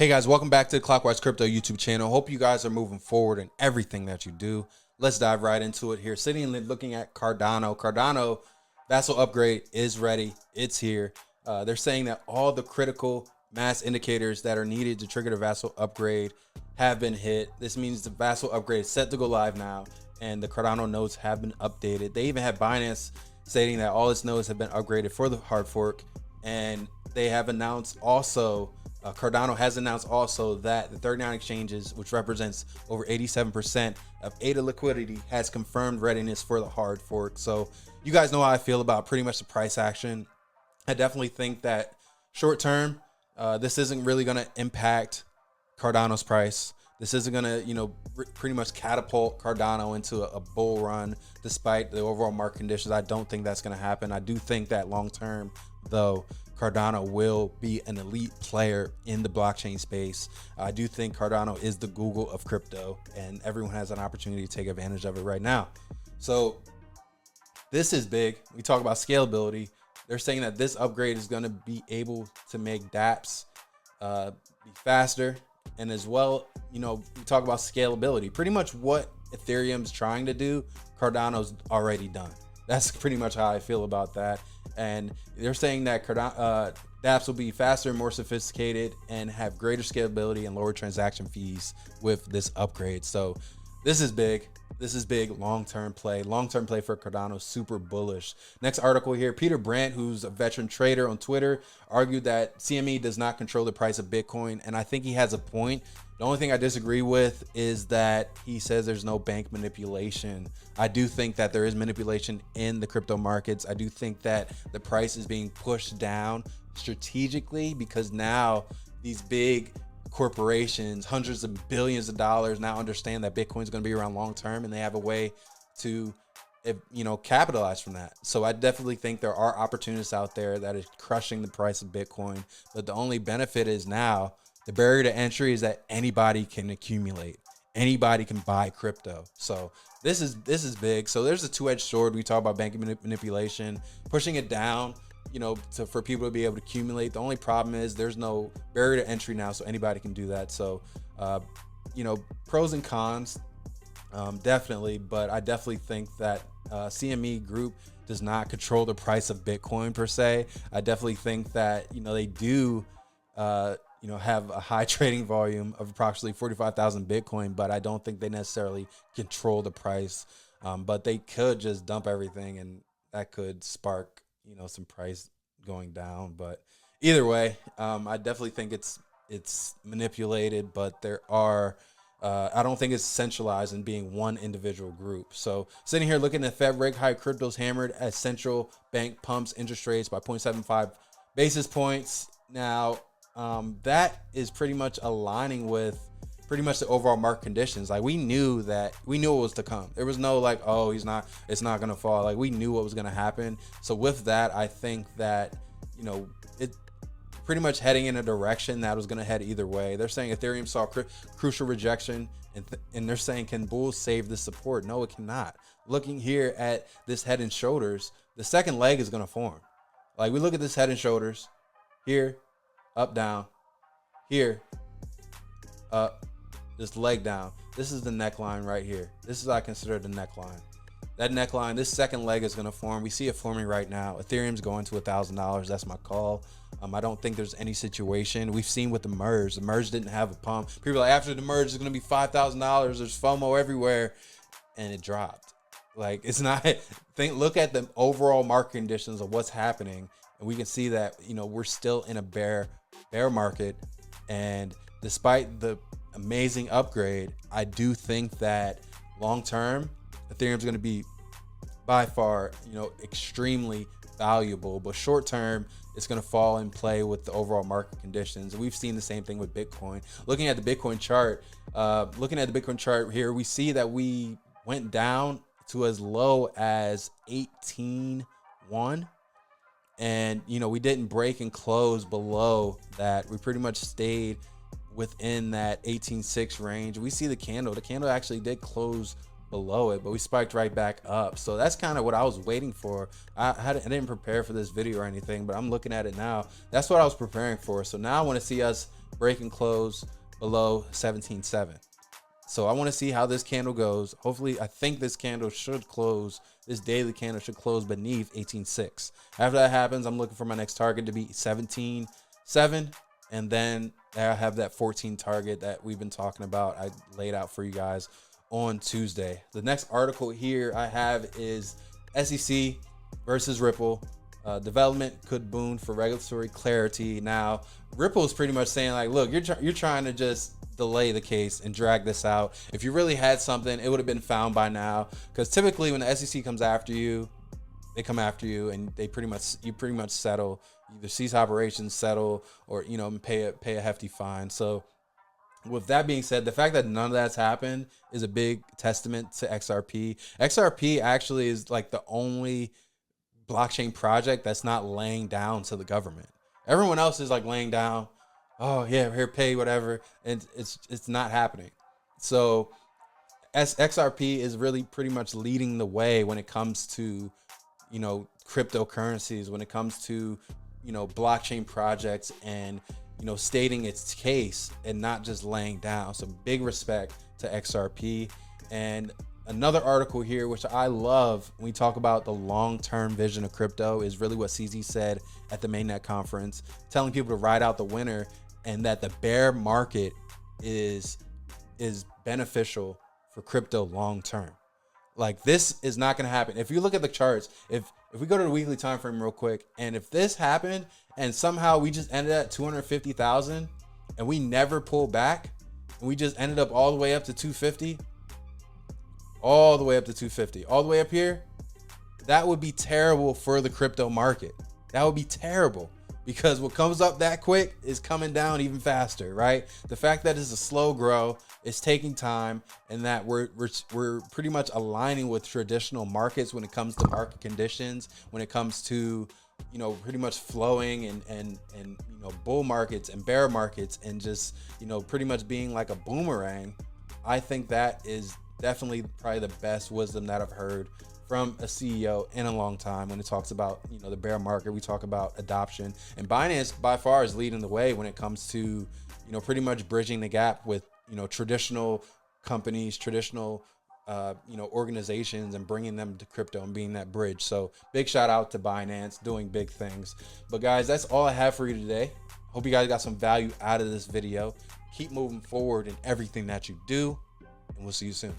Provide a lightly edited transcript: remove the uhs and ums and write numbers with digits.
Hey guys, welcome back to the Clockwise Crypto YouTube channel. Hope you guys are moving forward in everything that you do. Let's dive right into it here. Sitting and looking at Cardano. Cardano vassal upgrade is ready. It's here. They're saying that all the critical mass indicators that are needed to trigger the vassal upgrade have been hit. This means the vassal upgrade is set to go live now, and the Cardano nodes have been updated. They even have Binance stating that all its nodes have been upgraded for the hard fork, and they have announced also Cardano has announced also that the 39 exchanges, which represents over 87% of ADA liquidity, has confirmed readiness for the hard fork. So you guys know how I feel about pretty much the price action. I definitely think that short term, this isn't really going to impact Cardano's price. This isn't going to, pretty much catapult Cardano into a bull run despite the overall market conditions. I don't think that's going to happen. I do think that long term, though, Cardano will be an elite player in the blockchain space. I do think Cardano is the Google of crypto, and everyone has an opportunity to take advantage of it right now. So this is big. We talk about scalability. They're saying that this upgrade is going to be able to make dApps be faster, and as well, we talk about scalability. Pretty much what Ethereum's trying to do, Cardano's already done. That's pretty much how I feel about that. And they're saying that dApps will be faster and more sophisticated and have greater scalability and lower transaction fees with this upgrade. So this is big. This is big long-term play. Long-term play for Cardano, super bullish. Next article here, Peter Brandt, who's a veteran trader on Twitter, argued that CME does not control the price of Bitcoin. And I think he has a point. The only thing I disagree with is that he says there's no bank manipulation. I do think that there is manipulation in the crypto markets. I do think that the price is being pushed down strategically because now these big corporations, hundreds of billions of dollars, now understand that Bitcoin is going to be around long term, and they have a way to capitalize from that. So I definitely think there are opportunists out there that is crushing the price of Bitcoin, but the only benefit is now the barrier to entry is that anybody can accumulate, anybody can buy crypto. So this is big. So there's a two-edged sword. We talk about banking manipulation, pushing it down, for people to be able to accumulate. The only problem is there's no barrier to entry now, so anybody can do that. So, pros and cons, definitely, but I definitely think that CME Group does not control the price of Bitcoin per se. I definitely think that, they do, have a high trading volume of approximately 45,000 Bitcoin, but I don't think they necessarily control the price. But they could just dump everything, and that could spark some price going down. But either way, I definitely think it's manipulated, but there are I don't think it's centralized in being one individual group. So sitting here looking at Fed rate high, crypto's hammered as central bank pumps interest rates by 0.75 basis points. Now that is pretty much aligning with pretty much the overall market conditions. Like we knew it was to come. There was no like, oh, it's not going to fall. Like we knew what was going to happen. So with that, I think that, it pretty much heading in a direction that was going to head either way. They're saying Ethereum saw crucial rejection, and they're saying, can bulls save this support? No, it cannot. Looking here at this head and shoulders, the second leg is going to form. Like we look at this head and shoulders here, up, down, here, up, this leg down. This is the neckline right here. This is what I consider the neckline. That neckline, this second leg is going to form. We see it forming right now. Ethereum's going to $1,000. That's my call. I don't think there's any situation. We've seen with the merge. The merge didn't have a pump. People are like, after the merge, it's going to be $5,000. There's FOMO everywhere. And it dropped. Like, it's not. Look at the overall market conditions of what's happening. And we can see that, we're still in a bear market. And despite the amazing upgrade, I do think that long term, Ethereum's going to be by far, extremely valuable, but short term, it's going to fall in play with the overall market conditions. We've seen the same thing with Bitcoin. Looking at the Bitcoin chart, here, we see that we went down to as low as 18.1. And, we didn't break and close below that. We pretty much stayed within that 18.6 range. We see the candle. The candle actually did close below it, but we spiked right back up. So that's kind of what I was waiting for. I didn't prepare for this video or anything, but I'm looking at it now. That's what I was preparing for. So now I want to see us break and close below 17.7. So I want to see how this candle goes. Hopefully, I think this candle should close, this daily candle should close beneath 18.6. After that happens, I'm looking for my next target to be 17.7. And then I have that 14 target that we've been talking about. I laid out for you guys on Tuesday. The next article here I have is SEC versus Ripple. Development could boon for regulatory clarity. Now, Ripple is pretty much saying like, look, you're trying to just delay the case and drag this out. If you really had something, it would have been found by now. Because typically when the SEC comes after you, they come after you and you pretty much settle, either cease operations, settle, or pay a hefty fine. So with that being said, the fact that none of that's happened is a big testament to XRP. XRP actually is like the only blockchain project that's not laying down to the government. Everyone else is like laying down, oh yeah, here, pay whatever, and it's not happening. So XRP is really pretty much leading the way when it comes to cryptocurrencies, when it comes to blockchain projects, and stating its case and not just laying down. So big respect to XRP. And another article here, which I love when we talk about the long-term vision of crypto, is really what CZ said at the Mainnet conference, telling people to ride out the winter and that the bear market is beneficial for crypto long-term. Like, this is not going to happen. If you look at the charts, if we go to the weekly time frame real quick, and if this happened and somehow we just ended at 250,000 and we never pulled back and we just ended up all the way up to 250, all the way up to 250, all the way up here, that would be terrible for the crypto market. That would be terrible, because what comes up that quick is coming down even faster, right? The fact that it's a slow grow, it's taking time, and that we're pretty much aligning with traditional markets when it comes to market conditions, when it comes to pretty much flowing and bull markets and bear markets, and just pretty much being like a boomerang. I think that is definitely probably the best wisdom that I've heard from a CEO in a long time when it talks about the bear market. We talk about adoption, and Binance by far is leading the way when it comes to pretty much bridging the gap with traditional companies, traditional organizations, and bringing them to crypto and being that bridge. So big shout out to Binance doing big things. But guys, that's all I have for you today. Hope you guys got some value out of this video. Keep moving forward in everything that you do, and we'll see you soon.